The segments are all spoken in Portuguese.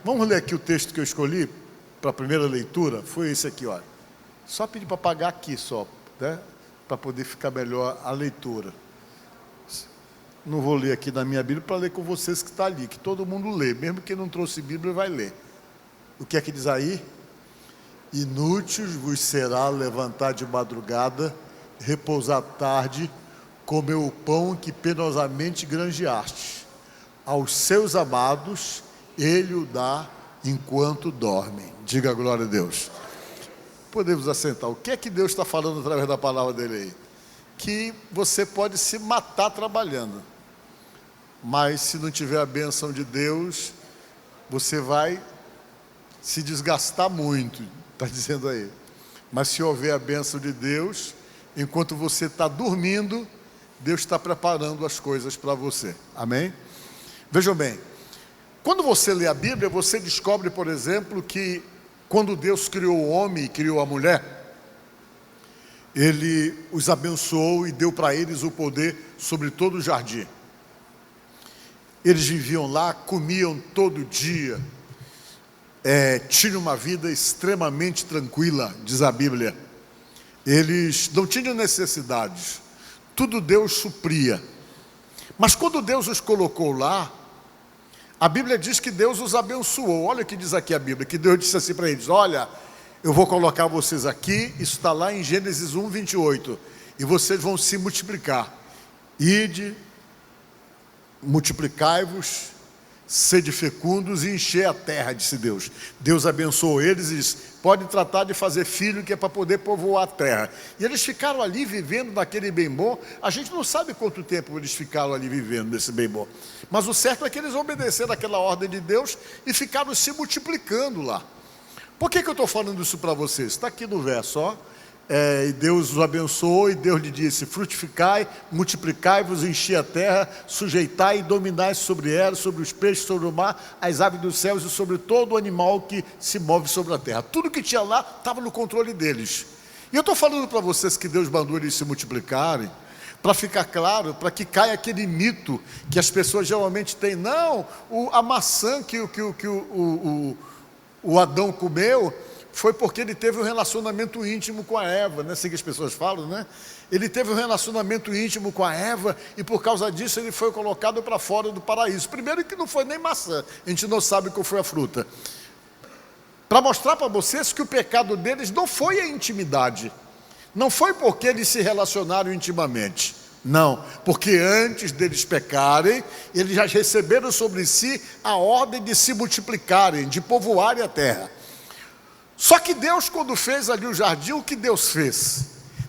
Vamos ler aqui o texto que eu escolhi para a primeira leitura. Foi esse aqui, olha. Só pedir para apagar aqui só, né? Para poder ficar melhor a leitura. Não vou ler aqui na minha Bíblia para ler com vocês que está ali, que todo mundo lê, mesmo quem não trouxe Bíblia vai ler. O que é que diz aí? Inútil vos será levantar de madrugada, repousar tarde, comer o pão que penosamente granjeaste. Aos seus amados ele o dá enquanto dormem. Diga glória a Deus. Podemos assentar. O que é que Deus está falando através da palavra dele aí? Que você pode se matar trabalhando, mas se não tiver a bênção de Deus, você vai se desgastar muito, está dizendo aí. Mas se houver a bênção de Deus, enquanto você está dormindo, Deus está preparando as coisas para você. Amém? Vejam bem, quando você lê a Bíblia, você descobre, por exemplo, que quando Deus criou o homem e criou a mulher, Ele os abençoou e deu para eles o poder sobre todo o jardim. Eles viviam lá, comiam todo dia, tinham uma vida extremamente tranquila, diz a Bíblia. Eles não tinham necessidades, tudo Deus supria. Mas quando Deus os colocou lá, a Bíblia diz que Deus os abençoou. Olha o que diz aqui a Bíblia, que Deus disse assim para eles: olha, eu vou colocar vocês aqui, isso está lá em Gênesis 1, 28, e vocês vão se multiplicar. Ide, multiplicai-vos, sede fecundos e encher a terra, disse Deus. Deus abençoou eles e disse: pode tratar de fazer filho, que é para poder povoar a terra. E eles ficaram ali vivendo naquele bem bom. A gente não sabe quanto tempo eles ficaram ali vivendo nesse bem bom, mas o certo é que eles obedeceram aquela ordem de Deus e ficaram se multiplicando lá. Por que eu estou falando isso para vocês? Está aqui no verso, ó. E Deus os abençoou e Deus lhe disse: frutificai, multiplicai-vos, enchi a terra, sujeitai e dominai sobre ela, sobre os peixes, sobre o mar, as aves dos céus e sobre todo o animal que se move sobre a terra. Tudo que tinha lá estava no controle deles. E eu estou falando para vocês que Deus mandou eles se multiplicarem, para ficar claro, para que caia aquele mito que as pessoas geralmente têm. Não, a maçã que o Adão comeu foi porque ele teve um relacionamento íntimo com a Eva, né? Assim que as pessoas falam, né? Ele teve um relacionamento íntimo com a Eva e por causa disso ele foi colocado para fora do paraíso. Primeiro que não foi nem maçã, a gente não sabe qual foi a fruta. Para mostrar para vocês que o pecado deles não foi a intimidade, não foi porque eles se relacionaram intimamente, não, porque antes deles pecarem, eles já receberam sobre si a ordem de se multiplicarem, de povoarem a terra. Só que Deus, quando fez ali o jardim, o que Deus fez?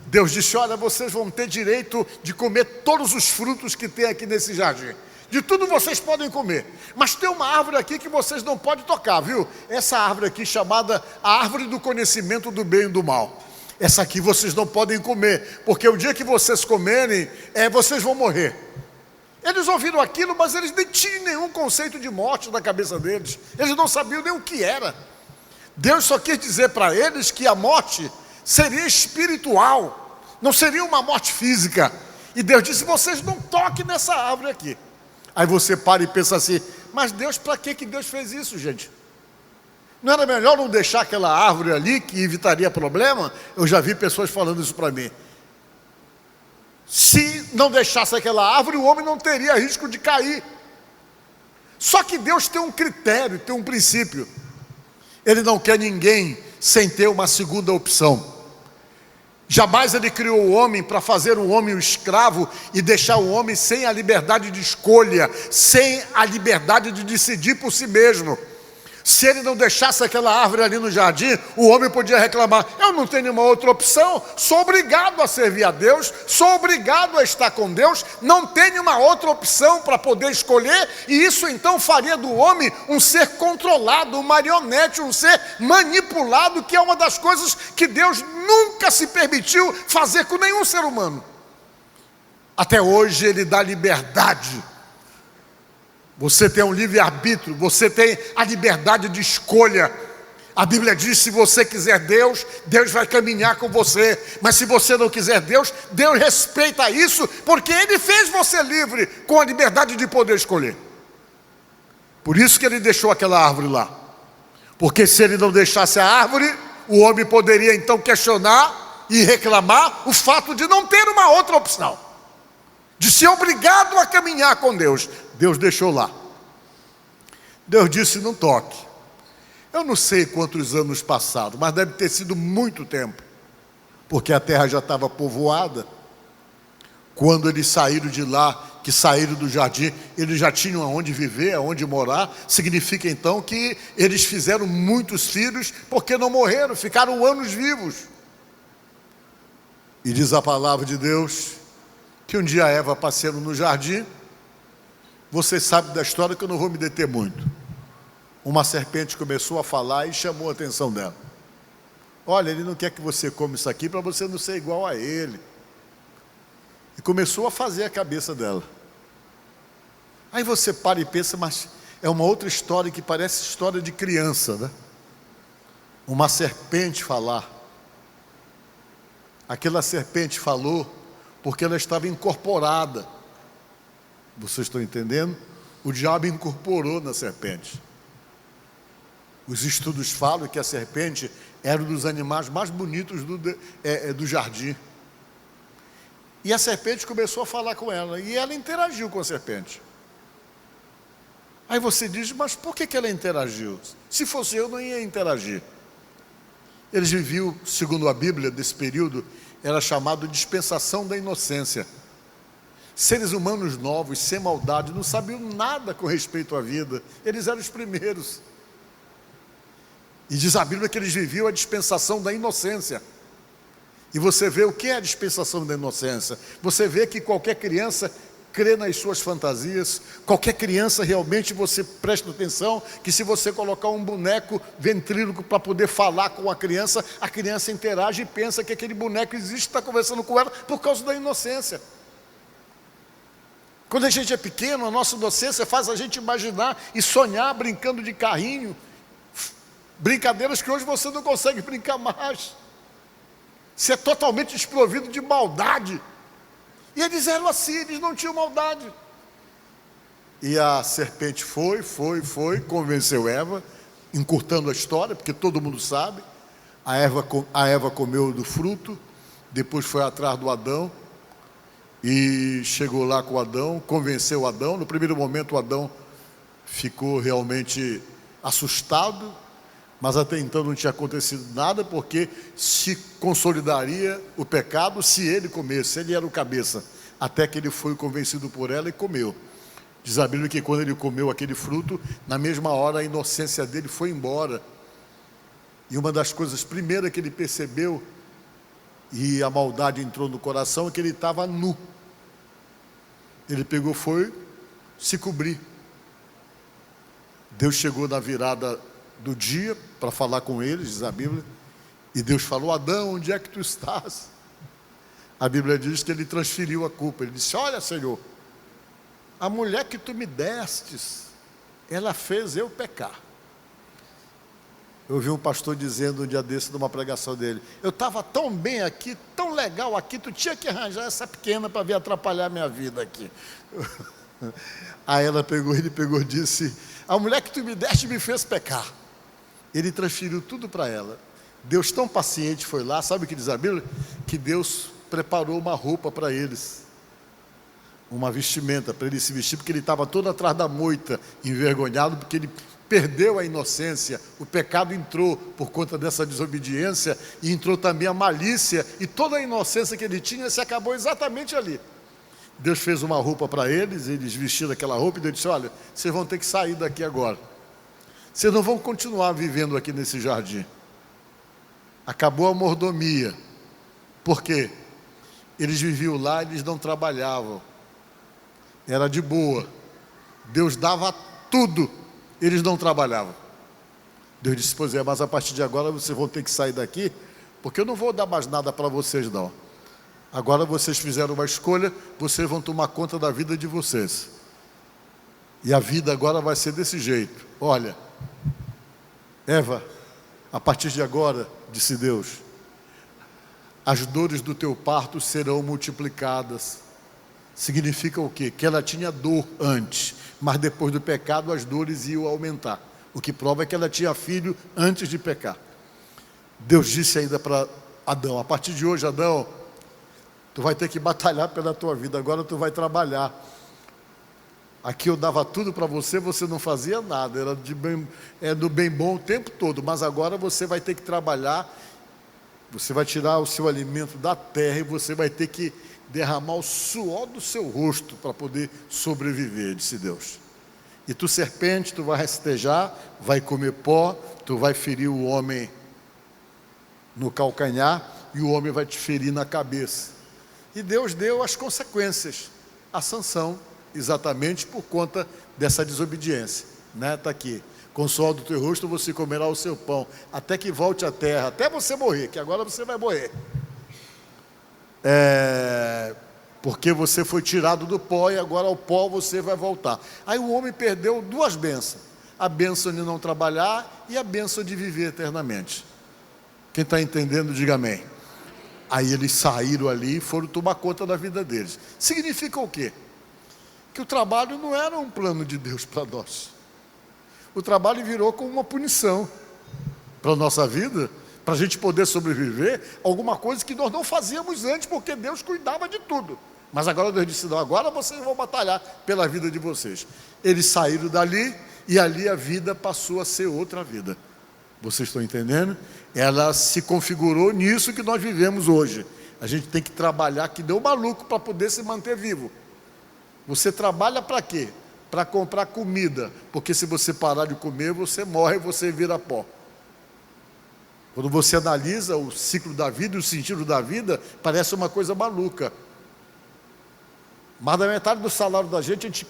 Deus disse: olha, vocês vão ter direito de comer todos os frutos que tem aqui nesse jardim. De tudo vocês podem comer, mas tem uma árvore aqui que vocês não podem tocar, viu? Essa árvore aqui chamada a árvore do conhecimento do bem e do mal. Essa aqui vocês não podem comer, porque o dia que vocês comerem, vocês vão morrer. Eles ouviram aquilo, mas eles nem tinham nenhum conceito de morte na cabeça deles. Eles não sabiam nem o que era. Deus só quis dizer para eles que a morte seria espiritual, não seria uma morte física. E Deus disse: vocês não toquem nessa árvore aqui. Aí você para e pensa assim: mas Deus, para que Deus fez isso, gente? Não era melhor não deixar aquela árvore ali, que evitaria problema? Eu já vi pessoas falando isso para mim. Se não deixasse aquela árvore, o homem não teria risco de cair. Só que Deus tem um critério, tem um princípio. Ele não quer ninguém sem ter uma segunda opção. Jamais Ele criou o homem para fazer o homem um escravo e deixar o homem sem a liberdade de escolha, sem a liberdade de decidir por si mesmo. Se Ele não deixasse aquela árvore ali no jardim, o homem podia reclamar: eu não tenho nenhuma outra opção, sou obrigado a servir a Deus, sou obrigado a estar com Deus, não tenho uma outra opção para poder escolher. E isso então faria do homem um ser controlado, um marionete, um ser manipulado, que é uma das coisas que Deus nunca se permitiu fazer com nenhum ser humano. Até hoje Ele dá liberdade. Você tem um livre-arbítrio, você tem a liberdade de escolha. A Bíblia diz: se você quiser Deus, Deus vai caminhar com você. Mas se você não quiser Deus, Deus respeita isso, porque Ele fez você livre, com a liberdade de poder escolher. Por isso que Ele deixou aquela árvore lá. Porque se ele não deixasse a árvore, o homem poderia então questionar e reclamar o fato de não ter uma outra opção, de ser obrigado a caminhar com Deus. Deus deixou lá. Deus disse: não toque. Eu não sei quantos anos passaram, mas deve ter sido muito tempo, porque a terra já estava povoada. Quando eles saíram de lá, que saíram do jardim, eles já tinham aonde viver, aonde morar. Significa então que eles fizeram muitos filhos, porque não morreram, ficaram anos vivos. E diz a palavra de Deus que um dia Eva passeando no jardim, você sabe da história que eu não vou me deter muito. Uma serpente começou a falar e chamou a atenção dela. Olha, ele não quer que você coma isso aqui para você não ser igual a ele. E começou a fazer a cabeça dela. Aí você para e pensa, mas é uma outra história que parece história de criança, né? Uma serpente falar. Aquela serpente falou porque ela estava incorporada. Vocês estão entendendo? O diabo incorporou na serpente. Os estudos falam que a serpente era um dos animais mais bonitos do jardim. E a serpente começou a falar com ela, e ela interagiu com a serpente. Aí você diz, mas por que ela interagiu? Se fosse eu, não ia interagir. Eles viviam, segundo a Bíblia, desse período, era chamado de dispensação da inocência. Seres humanos novos, sem maldade, não sabiam nada com respeito à vida. Eles eram os primeiros. E diz a Bíblia que eles viviam a dispensação da inocência. E você vê o que é a dispensação da inocência. Você vê que qualquer criança crê nas suas fantasias. Qualquer criança, realmente, você presta atenção que se você colocar um boneco ventríloco para poder falar com a criança interage e pensa que aquele boneco existe, está conversando com ela por causa da inocência. Quando a gente é pequeno, a nossa inocência faz a gente imaginar e sonhar brincando de carrinho, brincadeiras que hoje você não consegue brincar mais. Você é totalmente desprovido de maldade. E eles eram assim, eles não tinham maldade. E a serpente foi, convenceu Eva, encurtando a história, porque todo mundo sabe. A Eva comeu do fruto, depois foi atrás do Adão, e chegou lá com o Adão, convenceu o Adão. No primeiro momento o Adão ficou realmente assustado, mas até então não tinha acontecido nada, porque se consolidaria o pecado se ele comesse. Ele era o cabeça, até que ele foi convencido por ela e comeu. Diz a Bíblia que quando ele comeu aquele fruto, na mesma hora a inocência dele foi embora. E uma das coisas primeiras que ele percebeu, e a maldade entrou no coração, é que ele estava nu. Ele pegou, foi se cobrir. Deus chegou na virada do dia para falar com eles, diz a Bíblia, e Deus falou: Adão, onde é que tu estás? A Bíblia diz que ele transferiu a culpa. Ele disse: olha, Senhor, a mulher que tu me destes, ela fez eu pecar. Eu ouvi um pastor dizendo um dia desse, numa pregação dele: eu estava tão bem aqui, tão legal aqui, tu tinha que arranjar essa pequena para vir atrapalhar a minha vida aqui. Aí ele pegou e disse: a mulher que tu me deste me fez pecar. Ele transferiu tudo para ela. Deus tão paciente foi lá, sabe o que diz a Bíblia? Que Deus preparou uma roupa para eles, uma vestimenta para ele se vestir, porque ele estava todo atrás da moita, envergonhado, porque ele perdeu a inocência. O pecado entrou por conta dessa desobediência, e entrou também a malícia, e toda a inocência que ele tinha se acabou exatamente ali. Deus fez uma roupa para eles, eles vestiram aquela roupa, e Deus disse: olha, vocês vão ter que sair daqui agora. Vocês não vão continuar vivendo aqui nesse jardim. Acabou a mordomia. Por quê? Eles viviam lá, eles não trabalhavam. Era de boa. Deus dava tudo, eles não trabalhavam. Deus disse: pois é, mas a partir de agora vocês vão ter que sair daqui, porque eu não vou dar mais nada para vocês não. Agora vocês fizeram uma escolha, vocês vão tomar conta da vida de vocês. E a vida agora vai ser desse jeito. Olha, Eva, a partir de agora, disse Deus, as dores do teu parto serão multiplicadas. Significa o quê? Que ela tinha dor antes, mas depois do pecado as dores iam aumentar. O que prova é que ela tinha filho antes de pecar. Deus disse ainda para Adão: a partir de hoje, Adão, tu vai ter que batalhar pela tua vida, agora tu vai trabalhar. Aqui eu dava tudo para você, você não fazia nada, era do bem bom o tempo todo, mas agora você vai ter que trabalhar, você vai tirar o seu alimento da terra e você vai ter que derramar o suor do seu rosto para poder sobreviver, disse Deus. E tu, serpente, tu vai rastejar, vai comer pó, tu vai ferir o homem no calcanhar e o homem vai te ferir na cabeça. E Deus deu as consequências, a sanção, exatamente por conta dessa desobediência, né? Está aqui: com o suor do teu rosto você comerá o seu pão, até que volte à terra, até você morrer, que agora você vai morrer. Porque você foi tirado do pó e agora ao pó você vai voltar. Aí o homem perdeu duas bênçãos: a bênção de não trabalhar e a bênção de viver eternamente. Quem está entendendo, diga amém. Aí eles saíram ali e foram tomar conta da vida deles. Significa o quê? Que o trabalho não era um plano de Deus para nós. O trabalho virou como uma punição para a nossa vida, para a gente poder sobreviver, alguma coisa que nós não fazíamos antes, porque Deus cuidava de tudo. Mas agora Deus disse: não, agora vocês vão batalhar pela vida de vocês. Eles saíram dali e ali a vida passou a ser outra vida. Vocês estão entendendo? Ela se configurou nisso que nós vivemos hoje. A gente tem que trabalhar que deu maluco para poder se manter vivo. Você trabalha para quê? Para comprar comida, porque se você parar de comer, você morre, você vira pó. Quando você analisa o ciclo da vida e o sentido da vida, parece uma coisa maluca. Mais da metade do salário da gente,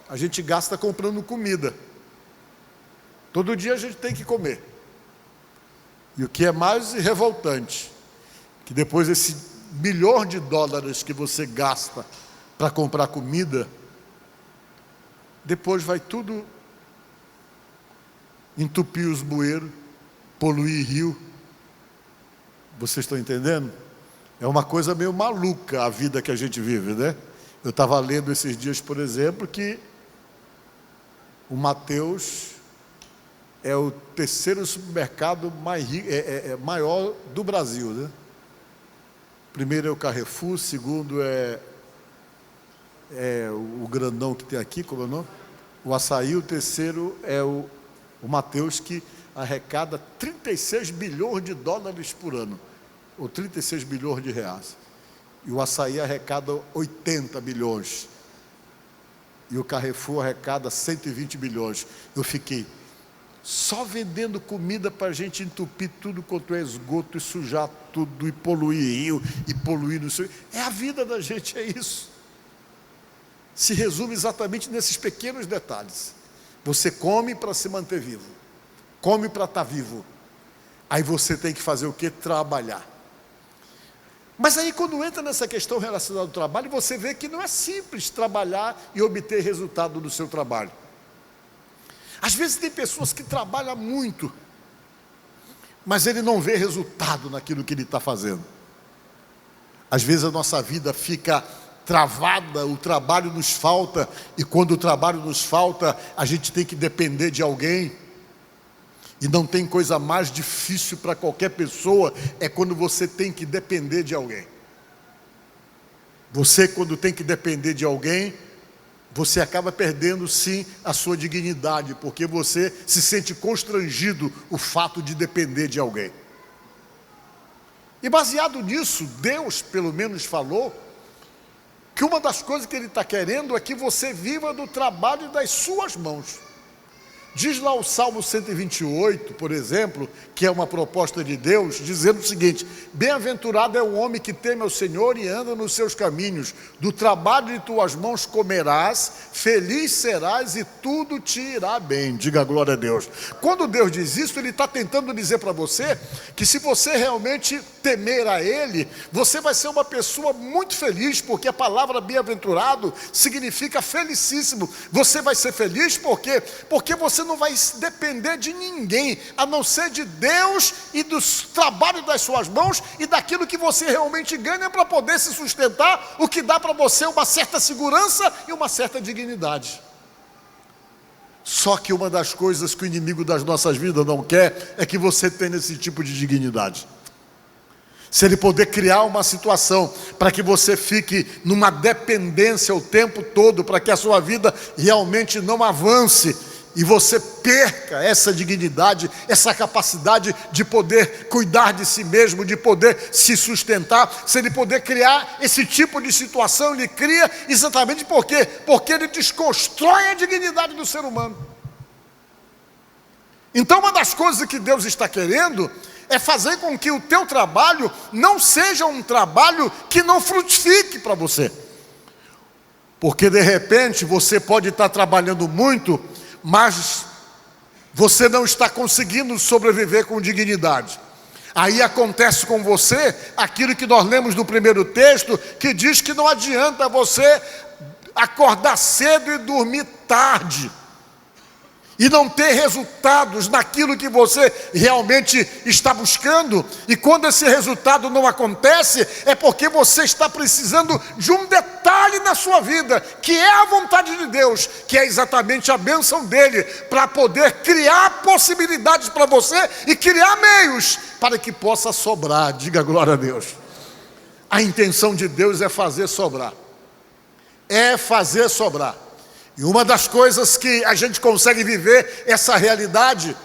a gente gasta comprando comida. Todo dia a gente tem que comer. E o que é mais revoltante, que depois desse $1 milhão que você gasta para comprar comida, depois vai tudo entupir os bueiros, poluir rio. Vocês estão entendendo? É uma coisa meio maluca a vida que a gente vive, né? Eu estava lendo esses dias, por exemplo, que o Mateus é o terceiro supermercado maior do Brasil, né? Primeiro é o Carrefour, o segundo é o grandão que tem aqui, como é o nome? O Açaí. O terceiro é o Mateus, que arrecada $36 bilhões por ano, ou 36 bilhões de reais. E o Açaí arrecada 80 bilhões. E o Carrefour arrecada 120 bilhões. Eu fiquei só vendendo comida para a gente entupir tudo quanto é esgoto, e sujar tudo, e poluir rio, e poluir no seu... É a vida da gente, é isso. Se resume exatamente nesses pequenos detalhes. Você come para se manter vivo, come para estar vivo. Aí você tem que fazer o quê? Trabalhar. Mas aí quando entra nessa questão relacionada ao trabalho, você vê que não é simples trabalhar e obter resultado do seu trabalho. Às vezes tem pessoas que trabalham muito, mas ele não vê resultado naquilo que ele está fazendo. Às vezes a nossa vida fica travada, o trabalho nos falta, e quando o trabalho nos falta, a gente tem que depender de alguém. E não tem coisa mais difícil para qualquer pessoa, é quando você tem que depender de alguém. Você, quando tem que depender de alguém, você acaba perdendo sim a sua dignidade, porque você se sente constrangido o fato de depender de alguém. E baseado nisso, Deus pelo menos falou que uma das coisas que Ele está querendo é que você viva do trabalho das suas mãos. Diz lá o Salmo 128, por exemplo, que é uma proposta de Deus, dizendo o seguinte: bem-aventurado é o homem que teme ao Senhor e anda nos seus caminhos, do trabalho de tuas mãos comerás, feliz serás e tudo te irá bem. Diga glória a Deus. Quando Deus diz isso, Ele está tentando dizer para você que se você realmente temer a Ele, você vai ser uma pessoa muito feliz, porque a palavra bem-aventurado significa felicíssimo. Você vai ser feliz porque você não vai depender de ninguém, a não ser de Deus e dos trabalhos das suas mãos e daquilo que você realmente ganha para poder se sustentar, o que dá para você uma certa segurança e uma certa dignidade. Só que uma das coisas que o inimigo das nossas vidas não quer é que você tenha esse tipo de dignidade. Se ele puder criar uma situação para que você fique numa dependência o tempo todo, para que a sua vida realmente não avance e você perca essa dignidade, essa capacidade de poder cuidar de si mesmo, de poder se sustentar, se ele puder criar esse tipo de situação, ele cria exatamente por quê? Porque ele desconstrói a dignidade do ser humano. Então uma das coisas que Deus está querendo é fazer com que o teu trabalho não seja um trabalho que não frutifique para você. Porque de repente você pode estar trabalhando muito, mas você não está conseguindo sobreviver com dignidade. Aí acontece com você aquilo que nós lemos no primeiro texto, que diz que não adianta você acordar cedo e dormir tarde e não ter resultados naquilo que você realmente está buscando. E quando esse resultado não acontece, é porque você está precisando de um detalhe na sua vida, que é a vontade de Deus, que é exatamente a bênção dele, para poder criar possibilidades para você e criar meios para que possa sobrar. Diga glória a Deus. A intenção de Deus é fazer sobrar. É fazer sobrar. E uma das coisas que a gente consegue viver essa realidade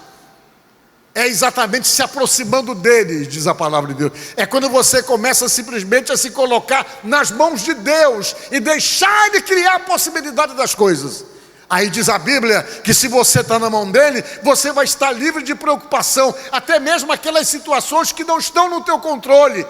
é exatamente se aproximando dele, diz a palavra de Deus. É quando você começa simplesmente a se colocar nas mãos de Deus e deixar ele criar a possibilidade das coisas. Aí diz a Bíblia que se você está na mão dele, você vai estar livre de preocupação, até mesmo aquelas situações que não estão no teu controle,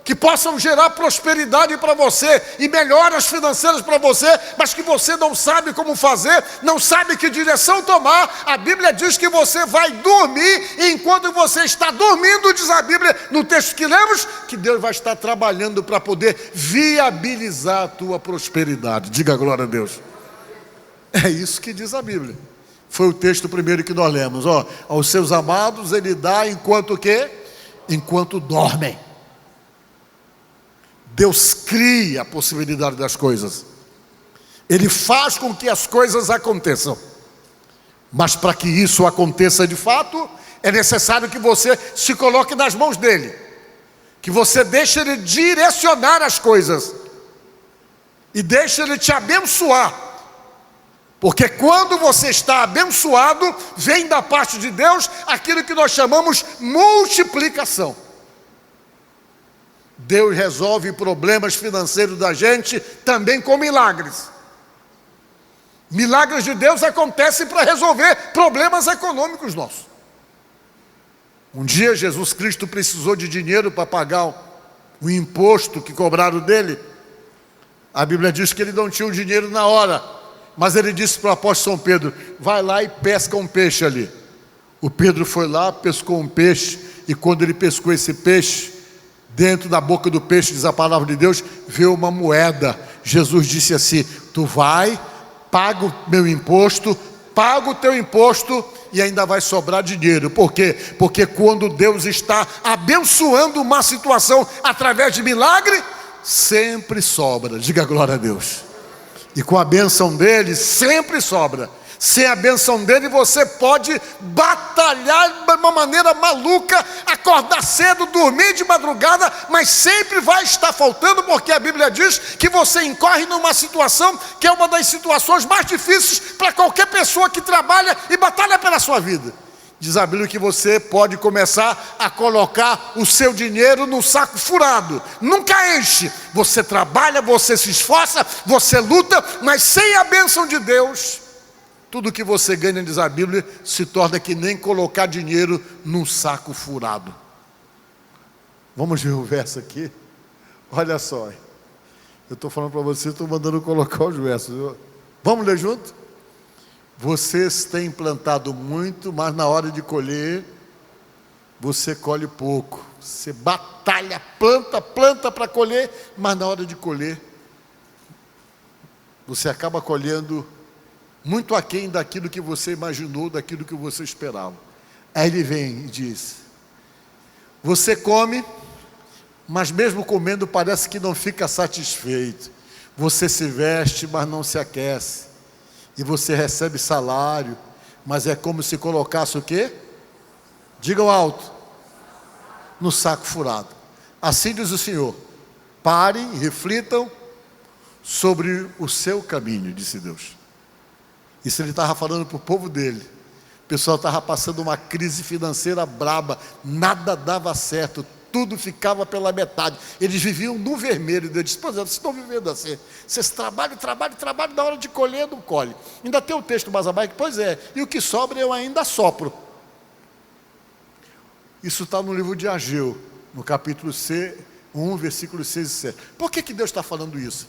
que possam gerar prosperidade para você e melhoras financeiras para você, mas que você não sabe como fazer, não sabe que direção tomar. A Bíblia diz que você vai dormir, e enquanto você está dormindo, diz a Bíblia, no texto que lemos, que Deus vai estar trabalhando para poder viabilizar a tua prosperidade. Diga glória a Deus. É isso que diz a Bíblia. Foi o texto primeiro que nós lemos. Aos seus amados ele dá enquanto o quê? Enquanto dormem. Deus cria a possibilidade das coisas. Ele faz com que as coisas aconteçam. Mas para que isso aconteça de fato, é necessário que você se coloque nas mãos dele, que você deixe ele direcionar as coisas e deixe ele te abençoar. Porque quando você está abençoado, vem da parte de Deus aquilo que nós chamamos multiplicação. Deus resolve problemas financeiros da gente também com milagres. Milagres de Deus acontecem para resolver problemas econômicos nossos. Um dia Jesus Cristo precisou de dinheiro para pagar o imposto que cobraram dele. A Bíblia diz que ele não tinha o dinheiro na hora, mas ele disse para o apóstolo São Pedro: vai lá e pesca um peixe ali. O Pedro foi lá, pescou um peixe, e quando ele pescou esse peixe, dentro da boca do peixe, diz a palavra de Deus, veio uma moeda. Jesus disse assim: tu vai, paga o meu imposto, paga o teu imposto e ainda vai sobrar dinheiro. Por quê? Porque quando Deus está abençoando uma situação através de milagre, sempre sobra. Diga glória a Deus. E com a bênção dele sempre sobra. Sem a bênção dele você pode batalhar de uma maneira maluca, acordar cedo, dormir de madrugada, mas sempre vai estar faltando, porque a Bíblia diz que você incorre numa situação que é uma das situações mais difíceis para qualquer pessoa que trabalha e batalha pela sua vida. Diz a Bíblia que você pode começar a colocar o seu dinheiro num saco furado, nunca enche. Você trabalha, você se esforça, você luta, mas sem a bênção de Deus, tudo que você ganha, diz a Bíblia, se torna que nem colocar dinheiro num saco furado. Vamos ver o verso aqui. Olha só. Eu estou falando para você, estou mandando colocar os versos. Vamos ler junto? Vocês têm plantado muito, mas na hora de colher, você colhe pouco. Você batalha, planta para colher, mas na hora de colher, você acaba colhendo muito aquém daquilo que você imaginou, daquilo que você esperava. Aí ele vem e diz: você come, mas mesmo comendo parece que não fica satisfeito. Você se veste, mas não se aquece. E você recebe salário, mas é como se colocasse o quê? Digam alto. No saco furado. Assim diz o Senhor: parem e reflitam sobre o seu caminho, disse Deus. Isso ele estava falando para o povo dele. O pessoal estava passando uma crise financeira braba, nada dava certo, tudo ficava pela metade. Eles viviam no vermelho. Deus disse: pois é, vocês estão vivendo assim. Vocês trabalham, na hora de colher não colhe. Ainda tem o texto mais abaixo, pois é, e o que sobra eu ainda sopro. Isso está no livro de Ageu, no capítulo 1, versículos 6 e 7. Por que Deus está falando isso?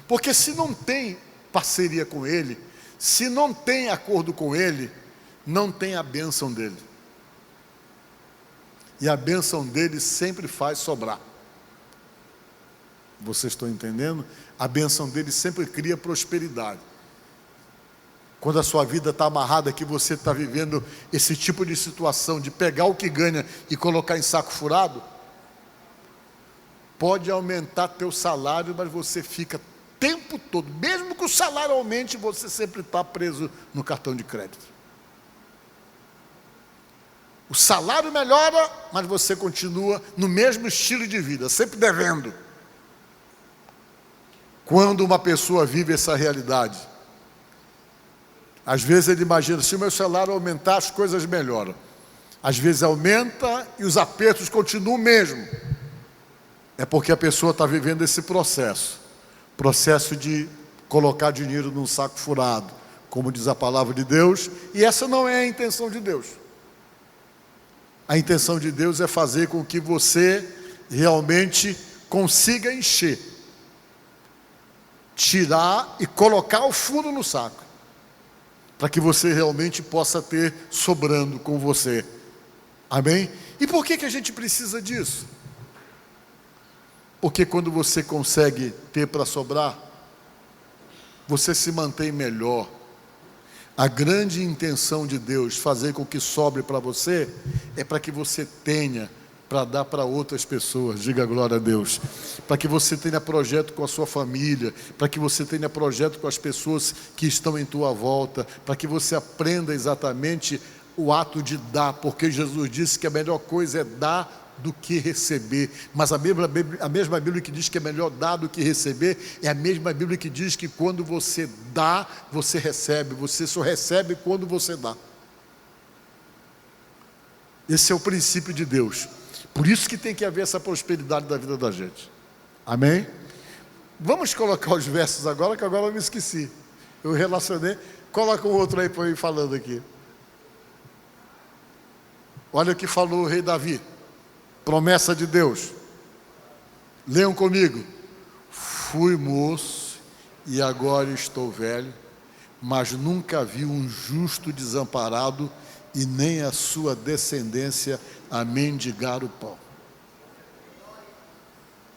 Porque se não tem parceria com Ele, se não tem acordo com Ele, não tem a bênção dEle. E a bênção dEle sempre faz sobrar. Vocês estão entendendo? A bênção dEle sempre cria prosperidade. Quando a sua vida está amarrada, que você está vivendo esse tipo de situação, de pegar o que ganha e colocar em saco furado, pode aumentar teu salário, mas você fica o tempo todo, mesmo que o salário aumente, você sempre está preso no cartão de crédito. O salário melhora, mas você continua no mesmo estilo de vida, sempre devendo. Quando uma pessoa vive essa realidade, às vezes ele imagina, se o meu salário aumentar, as coisas melhoram. Às vezes aumenta e os apertos continuam mesmo. É porque a pessoa está vivendo esse processo de colocar dinheiro num saco furado, como diz a palavra de Deus, e essa não é a intenção de Deus. A intenção de Deus é fazer com que você realmente consiga encher, tirar e colocar o fundo no saco, para que você realmente possa ter sobrando com você. Amém? E por que a gente precisa disso? Porque quando você consegue ter para sobrar, você se mantém melhor. A grande intenção de Deus, fazer com que sobre para você, é para que você tenha para dar para outras pessoas. Diga glória a Deus. Para que você tenha projeto com a sua família, para que você tenha projeto com as pessoas que estão em tua volta, para que você aprenda exatamente o ato de dar, porque Jesus disse que a melhor coisa é dar do que receber. Mas a mesma Bíblia que diz que é melhor dar do que receber, é a mesma Bíblia que diz que quando você dá, você recebe. Você só recebe quando você dá. Esse é o princípio de Deus. Por isso que tem que haver essa prosperidade da vida da gente. Amém? Vamos colocar os versos agora, que agora eu me esqueci. Eu relacionei. Coloca um outro aí para eu ir falando aqui. Olha o que falou o rei Davi. Promessa de Deus. Leiam comigo. Fui moço e agora estou velho, mas nunca vi um justo desamparado e nem a sua descendência a mendigar o pão.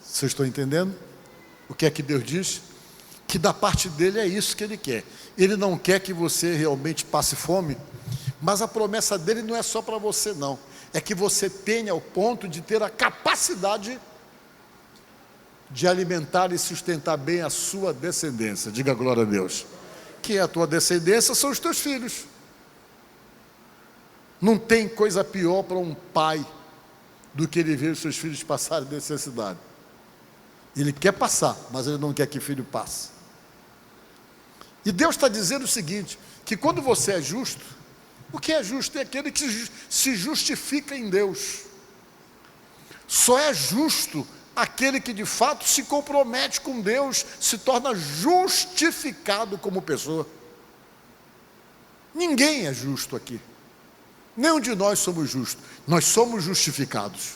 Vocês estão entendendo? O que é que Deus diz? Que da parte dele é isso que ele quer. Ele não quer que você realmente passe fome, mas a promessa dele não é só para você não. É que você tenha o ponto de ter a capacidade de alimentar e sustentar bem a sua descendência. Diga glória a Deus. Que a tua descendência são os teus filhos. Não tem coisa pior para um pai do que ele ver os seus filhos passarem necessidade. Ele quer passar, mas ele não quer que o filho passe. E Deus está dizendo o seguinte, que quando você é justo, o que é justo é aquele que se justifica em Deus. Só é justo aquele que de fato se compromete com Deus, se torna justificado como pessoa. Ninguém é justo aqui. Nenhum de nós somos justos. Nós somos justificados.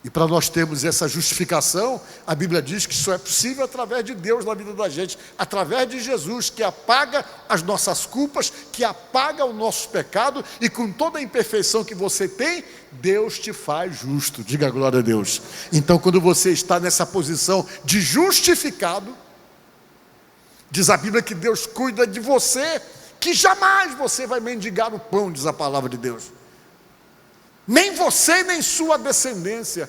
E para nós termos essa justificação, a Bíblia diz que só é possível através de Deus na vida da gente, através de Jesus, que apaga as nossas culpas, que apaga o nosso pecado, e com toda a imperfeição que você tem, Deus te faz justo. Diga glória a Deus. Então, quando você está nessa posição de justificado, diz a Bíblia que Deus cuida de você, que jamais você vai mendigar o pão, diz a palavra de Deus. Nem você, nem sua descendência.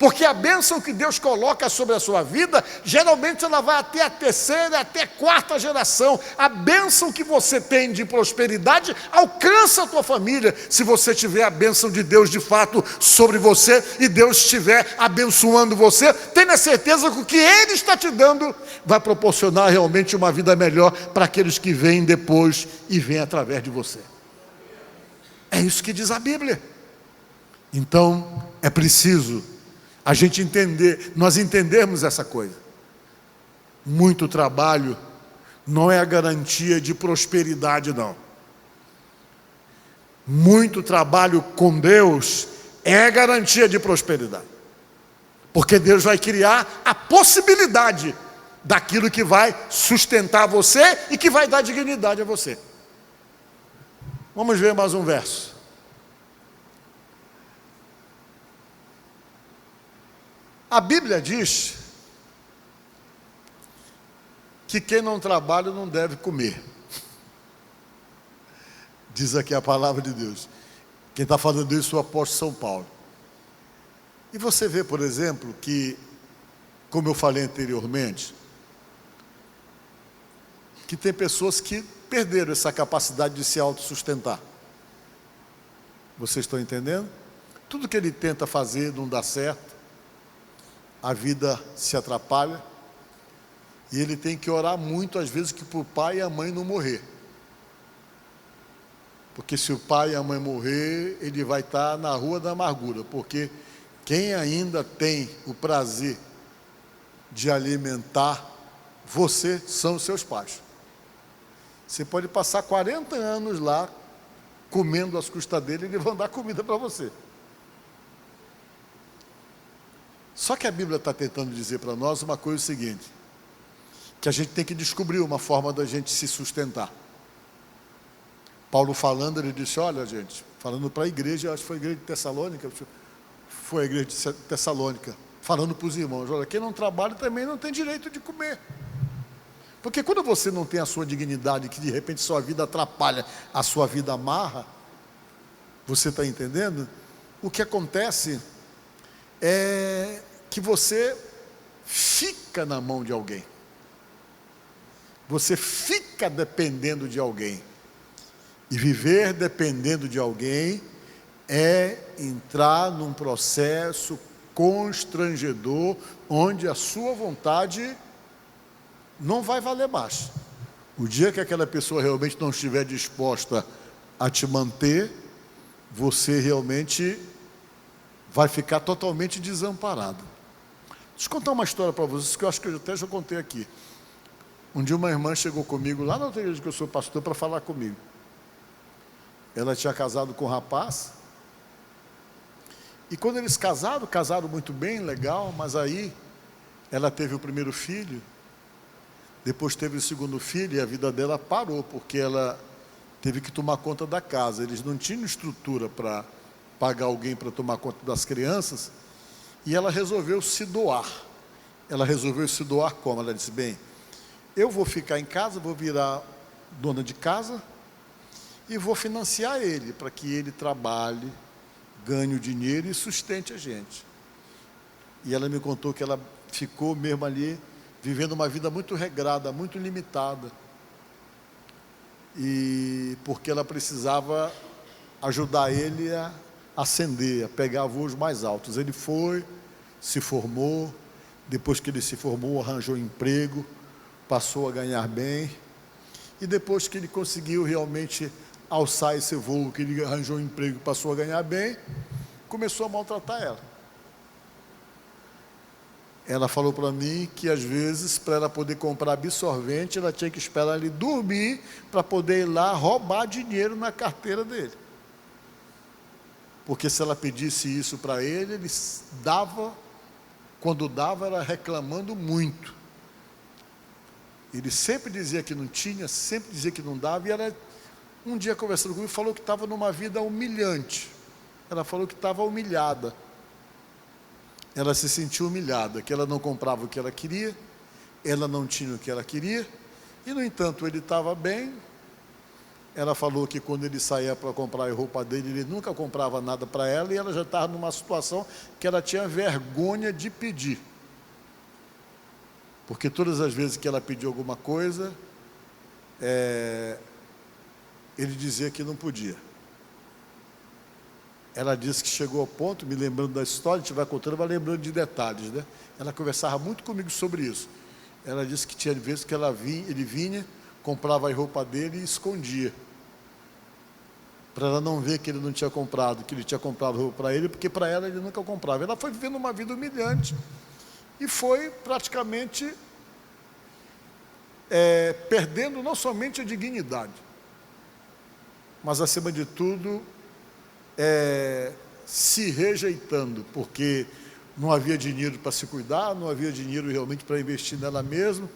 Porque a bênção que Deus coloca sobre a sua vida, geralmente ela vai até a terceira, até a quarta geração. A bênção que você tem de prosperidade alcança a tua família, se você tiver a bênção de Deus de fato sobre você, e Deus estiver abençoando você, tenha certeza que o que Ele está te dando vai proporcionar realmente uma vida melhor para aqueles que vêm depois e vêm através de você. É isso que diz a Bíblia. Então, é preciso a gente entender, nós entendermos essa coisa. Muito trabalho não é a garantia de prosperidade, não. Muito trabalho com Deus é a garantia de prosperidade. Porque Deus vai criar a possibilidade daquilo que vai sustentar você e que vai dar dignidade a você. Vamos ver mais um verso. A Bíblia diz que quem não trabalha não deve comer. Diz aqui a palavra de Deus. Quem está falando isso é o apóstolo São Paulo. E você vê, por exemplo, que, como eu falei anteriormente, que tem pessoas que perderam essa capacidade de se autossustentar. Vocês estão entendendo? Tudo que ele tenta fazer não dá certo. A vida se atrapalha, e ele tem que orar muito, às vezes, que para o pai e a mãe não morrer. Porque se o pai e a mãe morrer, ele vai estar na rua da amargura, porque quem ainda tem o prazer de alimentar você são os seus pais. Você pode passar 40 anos lá, comendo as custas dele, e eles vão dar comida para você. Só que a Bíblia está tentando dizer para nós uma coisa seguinte, que a gente tem que descobrir uma forma da gente se sustentar. Paulo falando, ele disse, olha gente, falando para a igreja, acho que foi a igreja de Tessalônica, foi a igreja de Tessalônica, falando para os irmãos, olha, quem não trabalha também não tem direito de comer. Porque quando você não tem a sua dignidade, que de repente sua vida atrapalha, a sua vida amarra, você está entendendo? O que acontece é que você fica na mão de alguém. Você fica dependendo de alguém. E viver dependendo de alguém é entrar num processo constrangedor, onde a sua vontade não vai valer mais. O dia que aquela pessoa realmente não estiver disposta a te manter, você realmente vai ficar totalmente desamparado. Deixa eu contar uma história para vocês, que eu acho que eu até já contei aqui. Um dia uma irmã chegou comigo, lá na outra igreja que eu sou pastor, para falar comigo. Ela tinha casado com um rapaz, e quando eles casaram muito bem, legal, mas aí ela teve o primeiro filho, depois teve o segundo filho, e a vida dela parou, porque ela teve que tomar conta da casa. Eles não tinham estrutura para pagar alguém para tomar conta das crianças, e ela resolveu se doar. Ela resolveu se doar como? Ela disse, bem, eu vou ficar em casa, vou virar dona de casa, e vou financiar ele, para que ele trabalhe, ganhe o dinheiro e sustente a gente. E ela me contou que ela ficou mesmo ali, vivendo uma vida muito regrada, muito limitada, e porque ela precisava ajudar ele a ascender, a pegar voos mais altos. Ele foi, se formou, depois que ele se formou, arranjou emprego, passou a ganhar bem, e depois que ele conseguiu realmente alçar esse voo, que ele arranjou um emprego, passou a ganhar bem, começou a maltratar ela. Ela falou para mim que às vezes, para ela poder comprar absorvente, ela tinha que esperar ele dormir para poder ir lá roubar dinheiro na carteira dele. Porque se ela pedisse isso para ele, ele dava, quando dava, era reclamando muito. Ele sempre dizia que não tinha, sempre dizia que não dava, e ela, um dia conversando comigo, falou que estava numa vida humilhante. Ela falou que estava humilhada. Ela se sentiu humilhada, que ela não comprava o que ela queria, ela não tinha o que ela queria, e no entanto ele estava bem, ela falou que quando ele saía para comprar a roupa dele, ele nunca comprava nada para ela, e ela já estava numa situação que ela tinha vergonha de pedir. Porque todas as vezes que ela pediu alguma coisa, ele dizia que não podia. Ela disse que chegou ao ponto, me lembrando da história, a gente vai contando, vai lembrando de detalhes, né? Ela conversava muito comigo sobre isso. Ela disse que tinha vezes que ele vinha, comprava a roupa dele e escondia, para ela não ver que ele não tinha comprado, que ele tinha comprado roupa para ele, porque para ela ele nunca comprava. Ela foi vivendo uma vida humilhante e foi praticamente perdendo não somente a dignidade, mas acima de tudo se rejeitando, porque não havia dinheiro para se cuidar, não havia dinheiro realmente para investir nela mesma,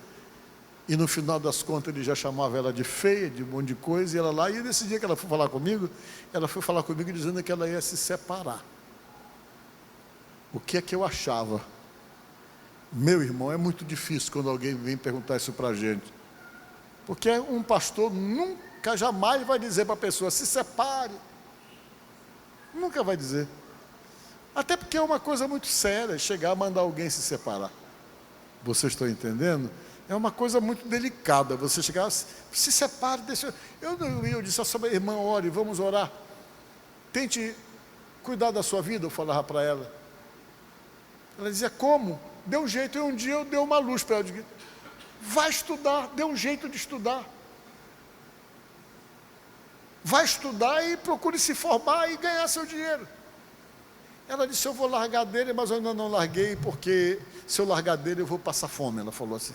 e no final das contas ele já chamava ela de feia, de um monte de coisa, e ela lá, e nesse dia que ela foi falar comigo, ela foi falar comigo dizendo que ela ia se separar. O que é que eu achava? Meu irmão, é muito difícil quando alguém vem perguntar isso para a gente, porque um pastor nunca, jamais vai dizer para a pessoa, se separe, nunca vai dizer, até porque é uma coisa muito séria, chegar a mandar alguém se separar, vocês estão entendendo? É uma coisa muito delicada, você chegar, se separe, deixa... Eu disse a sua irmã, ore, vamos orar, tente cuidar da sua vida, eu falava para ela. Ela dizia, como? Deu um jeito, e um dia eu dei uma luz para ela, eu disse, vai estudar, dê um jeito de estudar. Vai estudar e procure se formar e ganhar seu dinheiro. Ela disse, eu vou largar dele, mas eu ainda não larguei, porque se eu largar dele eu vou passar fome, ela falou assim.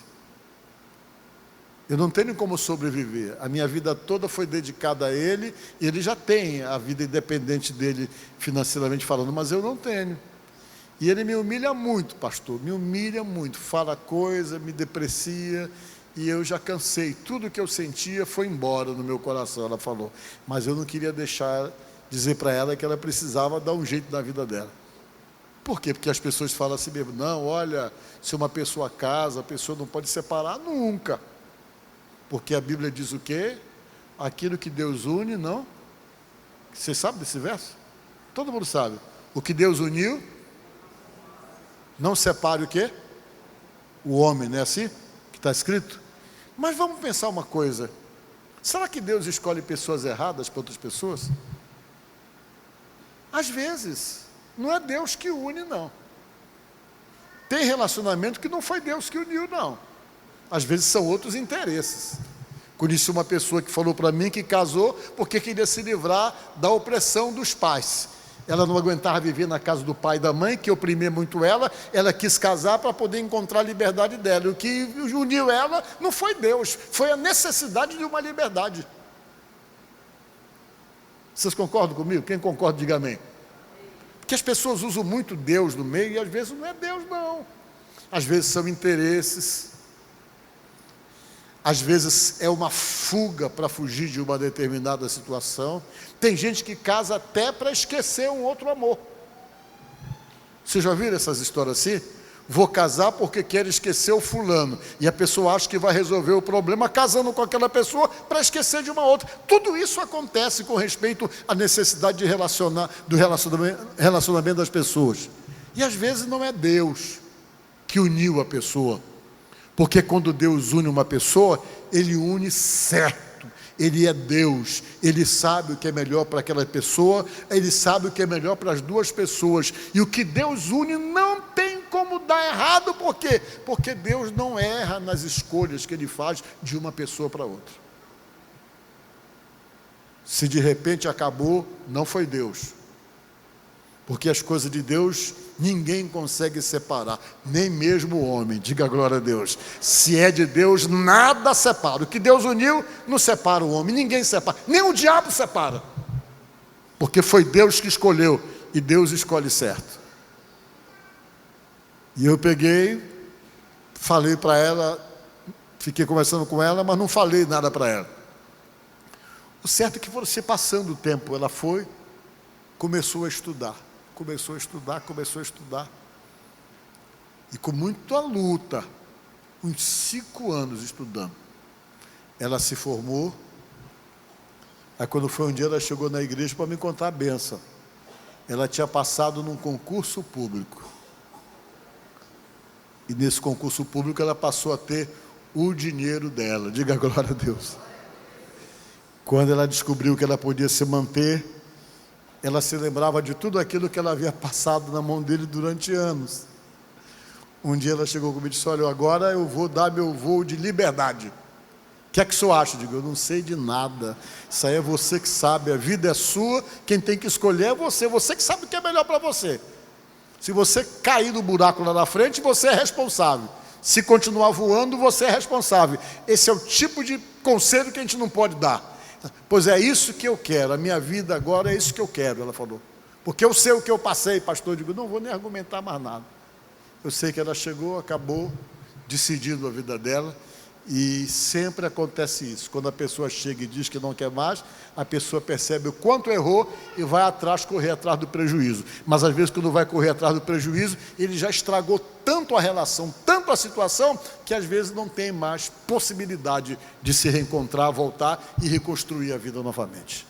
Eu não tenho como sobreviver, a minha vida toda foi dedicada a ele, e ele já tem a vida independente dele, financeiramente falando, mas eu não tenho. E ele me humilha muito, pastor, me humilha muito, fala coisa, me deprecia, e eu já cansei, tudo que eu sentia foi embora no meu coração, ela falou, mas eu não queria dizer para ela que ela precisava dar um jeito na vida dela. Por quê? Porque as pessoas falam assim mesmo, não, olha, se uma pessoa casa, a pessoa não pode separar nunca, porque a Bíblia diz o quê? Aquilo que Deus une, não? Você sabe desse verso? Todo mundo sabe. O que Deus uniu, não separe o quê? O homem, não é assim que está escrito? Mas vamos pensar uma coisa, será que Deus escolhe pessoas erradas para outras pessoas? Às vezes, não é Deus que une, não. Tem relacionamento que não foi Deus que uniu, não. Às vezes são outros interesses. Conheci uma pessoa que falou para mim que casou porque queria se livrar da opressão dos pais. Ela não aguentava viver na casa do pai e da mãe, que oprimia muito ela, ela quis casar para poder encontrar a liberdade dela. E o que uniu ela não foi Deus, foi a necessidade de uma liberdade. Vocês concordam comigo? Quem concorda, diga amém. Porque as pessoas usam muito Deus no meio, e às vezes não é Deus, não. Às vezes são interesses, às vezes é uma fuga para fugir de uma determinada situação. Tem gente que casa até para esquecer um outro amor. Vocês já viram essas histórias assim? Vou casar porque quero esquecer o fulano, e a pessoa acha que vai resolver o problema casando com aquela pessoa para esquecer de uma outra. Tudo isso acontece com respeito à necessidade de do relacionamento das pessoas, e às vezes não é Deus que uniu a pessoa, porque quando Deus une uma pessoa, Ele une certo, Ele é Deus, Ele sabe o que é melhor para aquela pessoa, Ele sabe o que é melhor para as duas pessoas, e o que Deus une não tem como dar errado. Por quê? Porque Deus não erra nas escolhas que Ele faz de uma pessoa para outra. Se de repente acabou, não foi Deus, porque as coisas de Deus ninguém consegue separar, nem mesmo o homem. Diga glória a Deus. Se é de Deus, nada separa. O que Deus uniu, não separa o homem, ninguém separa, nem o diabo separa, porque foi Deus que escolheu, e Deus escolhe certo. E eu peguei, falei para ela, fiquei conversando com ela, mas não falei nada para ela. O certo é que você, passando o tempo, ela foi, começou a estudar, e com muita luta, uns 5 anos estudando, ela se formou, Aí quando foi um dia, ela chegou na igreja para me contar a benção. Ela tinha passado num concurso público. E nesse concurso público ela passou a ter o dinheiro dela. Diga glória a Deus. Quando ela descobriu que ela podia se manter, ela se lembrava de tudo aquilo que ela havia passado na mão dele durante anos. Um dia ela chegou comigo e disse: olha, agora eu vou dar meu voo de liberdade. O que é que o senhor acha? Eu digo: eu não sei de nada. Isso aí é você que sabe, a vida é sua, quem tem que escolher é você. Você que sabe o que é melhor para você. Se você cair no buraco lá na frente, você é responsável. Se continuar voando, você é responsável. Esse é o tipo de conselho que a gente não pode dar. Pois é isso que eu quero, a minha vida agora é isso que eu quero, ela falou. Porque eu sei o que eu passei, pastor. Eu digo: não vou nem argumentar mais nada. Eu sei que ela chegou, acabou decidindo a vida dela. E sempre acontece isso. Quando a pessoa chega e diz que não quer mais, a pessoa percebe o quanto errou e vai atrás, correr atrás do prejuízo. Mas às vezes, quando vai correr atrás do prejuízo, ele já estragou tanto a relação, tanto a situação, que às vezes não tem mais possibilidade de se reencontrar, voltar e reconstruir a vida novamente.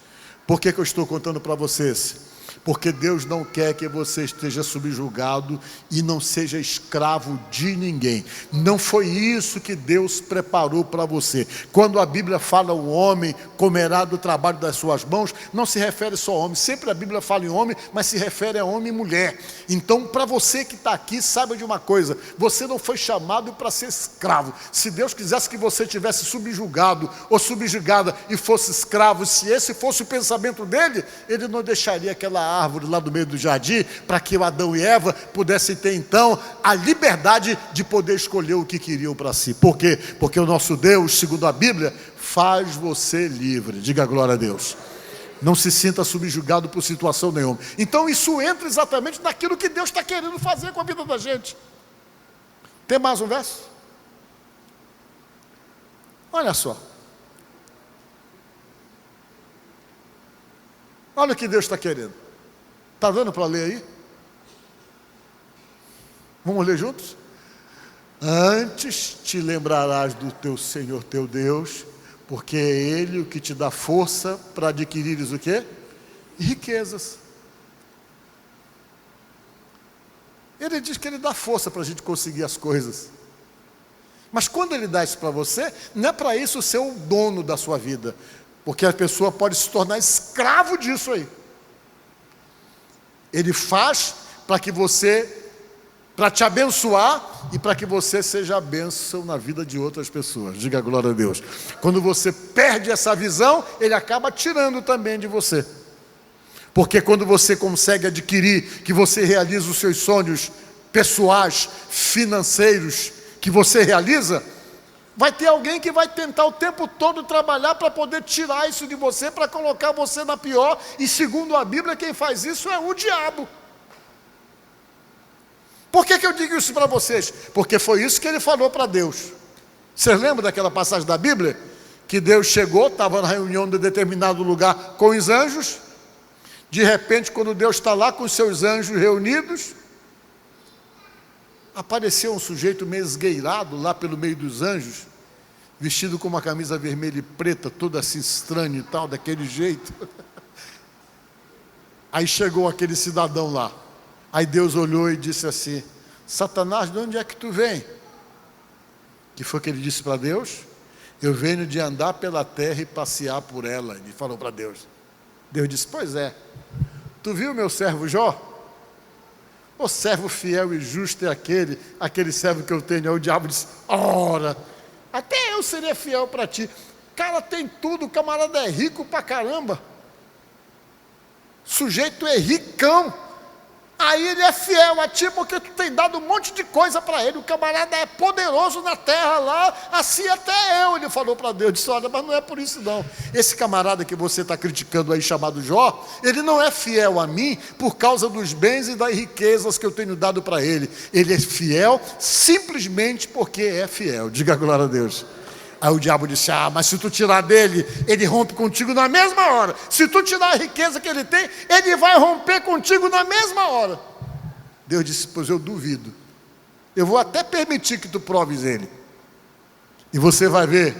Por que eu estou contando para vocês? Porque Deus não quer que você esteja subjugado e não seja escravo de ninguém. Não foi isso que Deus preparou para você. Quando a Bíblia fala o homem comerá do trabalho das suas mãos, não se refere só a homem. Sempre a Bíblia fala em homem, mas se refere a homem e mulher. Então, para você que está aqui, saiba de uma coisa: você não foi chamado para ser escravo. Se Deus quisesse que você tivesse subjugado ou subjugada e fosse escravo, se esse fosse o pensamento dele, ele não deixaria aquela árvore lá do meio do jardim, para que o Adão e Eva pudessem ter então a liberdade de poder escolher o que queriam para si. Por quê? Porque o nosso Deus, segundo a Bíblia, faz você livre. Diga glória a Deus. Não se sinta subjugado por situação nenhuma. Então isso entra exatamente naquilo que Deus está querendo fazer com a vida da gente. Tem mais um verso? Olha só. Olha o que Deus está querendo. Está dando para ler aí? Vamos ler juntos? Antes te lembrarás do teu Senhor teu Deus, porque é Ele o que te dá força para adquirires o quê? Riquezas. Ele diz que Ele dá força para a gente conseguir as coisas. Mas quando Ele dá isso para você, não é para isso ser o dono da sua vida, porque a pessoa pode se tornar escravo disso aí. Ele faz para que você, para te abençoar e para que você seja a bênção na vida de outras pessoas. Diga glória a Deus. Quando você perde essa visão, Ele acaba tirando também de você. Porque quando você consegue adquirir, que você realiza os seus sonhos pessoais, financeiros, que você realiza, vai ter alguém que vai tentar o tempo todo trabalhar para poder tirar isso de você, para colocar você na pior. E segundo a Bíblia, quem faz isso é o diabo. Por que eu digo isso para vocês? Porque foi isso que ele falou para Deus. Vocês lembram daquela passagem da Bíblia? Que Deus chegou, estava na reunião de determinado lugar com os anjos. De repente, quando Deus está lá com os seus anjos reunidos, apareceu um sujeito meio esgueirado lá pelo meio dos anjos, vestido com uma camisa vermelha e preta, todo assim estranho e tal, daquele jeito. Aí chegou aquele cidadão lá. Aí Deus olhou e disse assim: Satanás, de onde é que tu vem? Que foi que ele disse para Deus? Eu venho de andar pela terra e passear por ela. Ele falou para Deus. Deus disse: pois é, tu viu meu servo Jó? O servo fiel e justo é aquele servo que eu tenho. Aí o diabo disse: ora, até eu seria fiel para ti. Cara, tem tudo, o camarada é rico pra caramba. Sujeito é ricão. Aí ele é fiel a ti porque tu tem dado um monte de coisa para ele. O camarada é poderoso na terra lá, assim até eu. Ele falou para Deus, disse: olha, mas não é por isso não. Esse camarada que você está criticando aí, chamado Jó, ele não é fiel a mim por causa dos bens e das riquezas que eu tenho dado para ele. Ele é fiel simplesmente porque é fiel. Diga glória a Deus. Aí o diabo disse: ah, mas se tu tirar dele, ele rompe contigo na mesma hora. Se tu tirar a riqueza que ele tem, ele vai romper contigo na mesma hora. Deus disse: pois eu duvido. Eu vou até permitir que tu proves ele. E você vai ver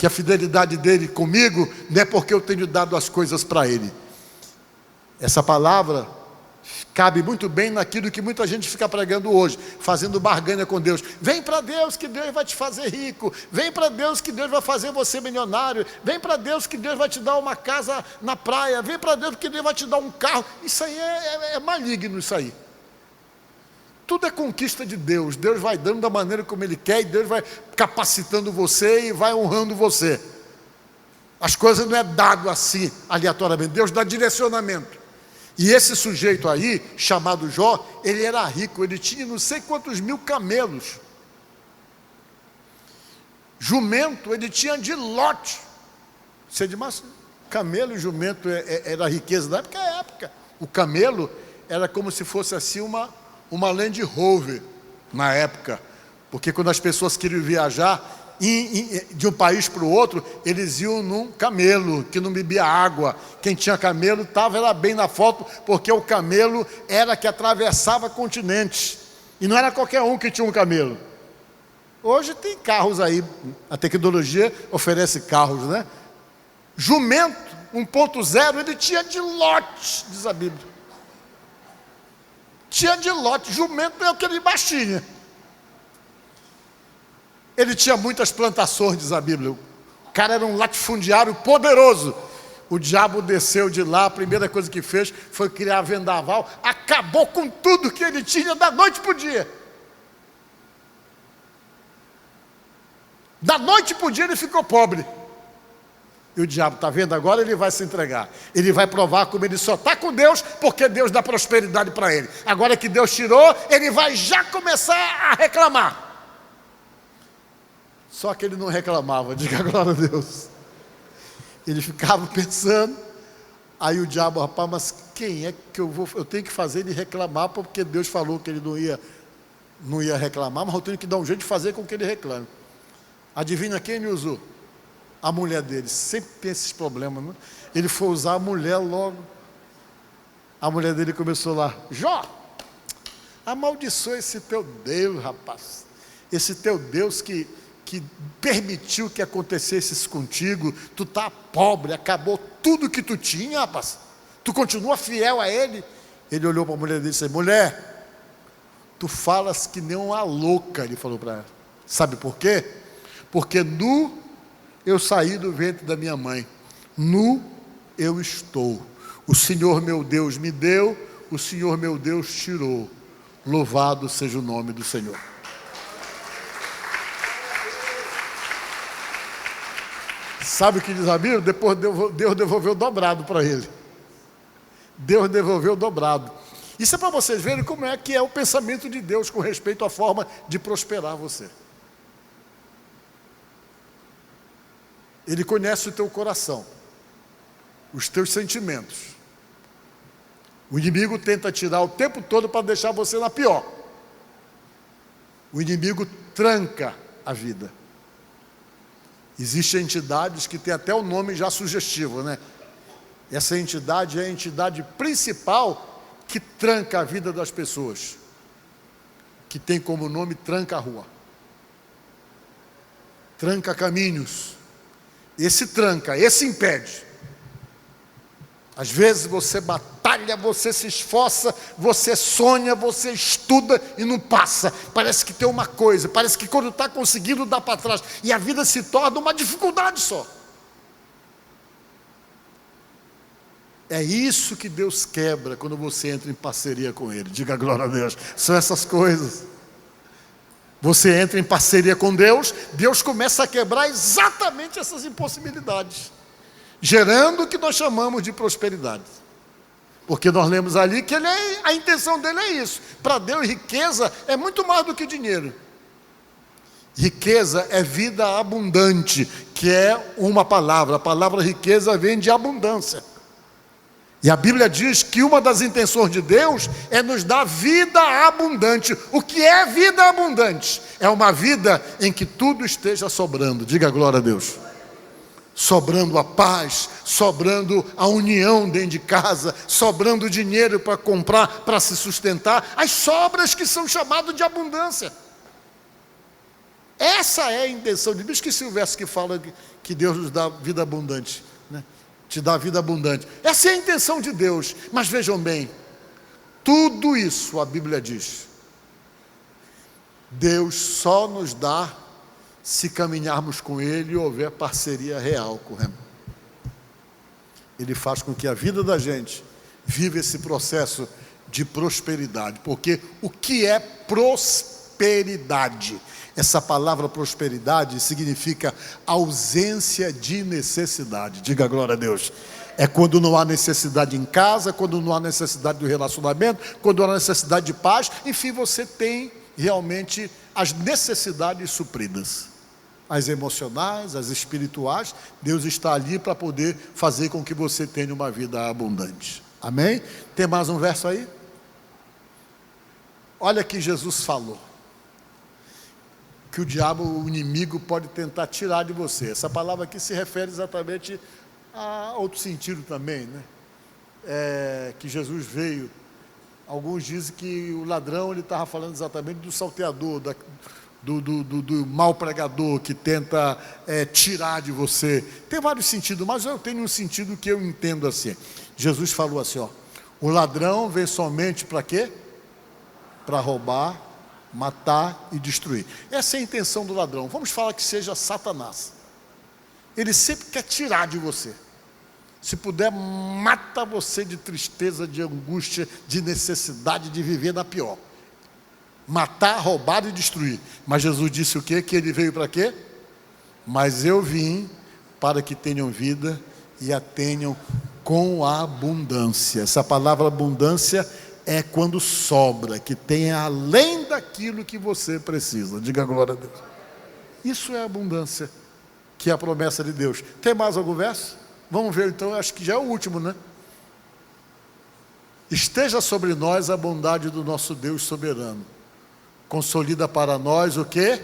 que a fidelidade dele comigo não é porque eu tenho dado as coisas para ele. Essa palavra cabe muito bem naquilo que muita gente fica pregando hoje, fazendo barganha com Deus. Vem para Deus que Deus vai te fazer rico. Vem para Deus que Deus vai fazer você milionário. Vem para Deus que Deus vai te dar uma casa na praia. Vem para Deus que Deus vai te dar um carro. Isso aí é maligno, isso aí. Tudo é conquista de Deus. Deus vai dando da maneira como Ele quer, e Deus vai capacitando você e vai honrando você. As coisas não é dado assim, aleatoriamente. Deus dá direcionamento. E esse sujeito aí, chamado Jó, ele era rico, ele tinha não sei quantos mil camelos. Jumento, ele tinha de lote. Você diz, mas camelo e jumento era a riqueza da época? É época. O camelo era como se fosse assim uma Land Rover na época, porque quando as pessoas queriam viajar de um país para o outro, eles iam num camelo que não bebia água. Quem tinha camelo estava lá bem na foto, porque o camelo era que atravessava continentes, e não era qualquer um que tinha um camelo. Hoje tem carros aí, a tecnologia oferece carros, né? Jumento 1.0, ele tinha de lote, diz a Bíblia. Tinha de lote. Jumento é aquele baixinho. Ele tinha muitas plantações, diz a Bíblia. O cara era um latifundiário poderoso. O diabo desceu de lá, a primeira coisa que fez foi criar vendaval, acabou com tudo que ele tinha da noite para o dia. Da noite para o dia ele ficou pobre. E o diabo, está vendo agora, ele vai se entregar. Ele vai provar como ele só está com Deus, porque Deus dá prosperidade para ele. Agora que Deus tirou, ele vai já começar a reclamar. Só que ele não reclamava, diga glória a Deus. Ele ficava pensando, aí o diabo, rapaz, mas quem é que eu tenho que fazer ele reclamar, porque Deus falou que ele não ia reclamar, mas eu tenho que dar um jeito de fazer com que ele reclame. Adivinha quem ele usou? A mulher dele. Sempre tem esses problemas, né? Ele foi usar a mulher logo. A mulher dele começou lá: Jó, amaldiçoa esse teu Deus, rapaz. Esse teu Deus que permitiu que acontecesse isso contigo. Tu está pobre, acabou tudo que tu tinha, rapaz. Tu continua fiel a ele. Ele olhou para a mulher dele e disse: mulher, tu falas que nem uma louca. Ele falou para ela. Sabe por quê? Porque nu eu saí do ventre da minha mãe, nu eu estou. O Senhor meu Deus me deu, o Senhor meu Deus tirou. Louvado seja o nome do Senhor. Sabe o que diz a Bíblia? Depois Deus devolveu dobrado para ele. Deus devolveu dobrado. Isso é para vocês verem como é que é o pensamento de Deus com respeito à forma de prosperar você. Ele conhece o teu coração, os teus sentimentos. O inimigo tenta tirar o tempo todo para deixar você na pior. O inimigo tranca a vida. Existem entidades que têm até o nome já sugestivo, né? Essa entidade é a entidade principal que tranca a vida das pessoas, que tem como nome tranca a rua, tranca caminhos. Esse tranca, esse impede. Às vezes você batalha, você se esforça, você sonha, você estuda e não passa. Parece que tem uma coisa, parece que quando está conseguindo dá para trás. E a vida se torna uma dificuldade só. É isso que Deus quebra quando você entra em parceria com Ele. Diga glória a Deus. São essas coisas. Você entra em parceria com Deus, Deus começa a quebrar exatamente essas impossibilidades, gerando o que nós chamamos de prosperidade. Porque nós lemos ali que a intenção dele é isso. Para Deus, riqueza é muito mais do que dinheiro. Riqueza é vida abundante, que é uma palavra. A palavra riqueza vem de abundância. E a Bíblia diz que uma das intenções de Deus é nos dar vida abundante. O que é vida abundante? É uma vida em que tudo esteja sobrando. Diga glória a Deus. Sobrando a paz, sobrando a união dentro de casa, sobrando dinheiro para comprar, para se sustentar. As sobras que são chamadas de abundância. Essa é a intenção de Deus. Esqueci o verso que fala que Deus nos dá vida abundante, né? Te dá vida abundante. Essa é a intenção de Deus. Mas vejam bem, tudo isso a Bíblia diz, Deus só nos dá se caminharmos com Ele e houver parceria real com Ele. Ele faz com que a vida da gente viva esse processo de prosperidade. Porque o que é prosperidade? Essa palavra prosperidade significa ausência de necessidade. Diga glória a Deus. É quando não há necessidade em casa, quando não há necessidade do relacionamento, quando não há necessidade de paz. Enfim, você tem realmente as necessidades supridas. As emocionais, as espirituais. Deus está ali para poder fazer com que você tenha uma vida abundante. Amém? Tem mais um verso aí? Olha que Jesus falou que o diabo, o inimigo, pode tentar tirar de você. Essa palavra aqui se refere exatamente a outro sentido também, né? Que Jesus veio. Alguns dizem que o ladrão, ele estava falando exatamente do salteador, do mau pregador que tenta tirar de você. Tem vários sentidos, mas eu tenho um sentido que eu entendo assim. Jesus falou assim, ó: o ladrão vem somente para quê? Para roubar, matar e destruir. Essa é a intenção do ladrão. Vamos falar que seja Satanás. Ele sempre quer tirar de você. Se puder, mata você de tristeza, de angústia, de necessidade de viver na pior. Matar, roubar e destruir. Mas Jesus disse o quê? Que ele veio para quê? Mas eu vim para que tenham vida e a tenham com abundância. Essa palavra abundância é quando sobra, que tem além daquilo que você precisa. Diga glória a Deus. Isso é abundância, que é a promessa de Deus. Tem mais algum verso? Vamos ver então, acho que já é o último, né? Esteja sobre nós a bondade do nosso Deus soberano. Consolida para nós o quê?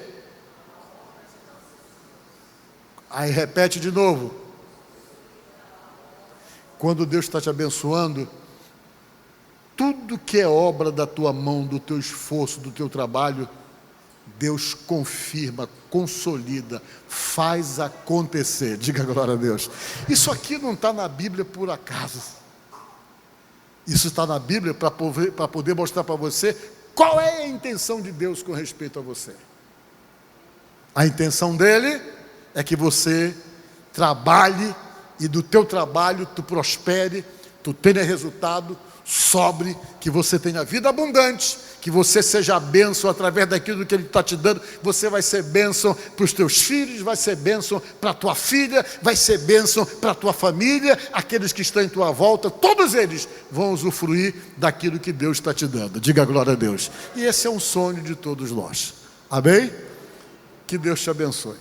Aí repete de novo. Quando Deus está te abençoando, tudo que é obra da tua mão, do teu esforço, do teu trabalho, Deus confirma, consolida, faz acontecer. Diga glória a Deus. Isso aqui não está na Bíblia por acaso. Isso está na Bíblia para poder mostrar para você qual é a intenção de Deus com respeito a você. A intenção dele é que você trabalhe e do teu trabalho tu prospere, tu tenha resultado, sobre, que você tenha vida abundante, que você seja bênção através daquilo que Ele está te dando. Você vai ser bênção para os teus filhos, vai ser bênção para a tua filha, vai ser bênção para a tua família, aqueles que estão em tua volta, todos eles vão usufruir daquilo que Deus está te dando. Diga glória a Deus. E esse é um sonho de todos nós. Amém? Que Deus te abençoe.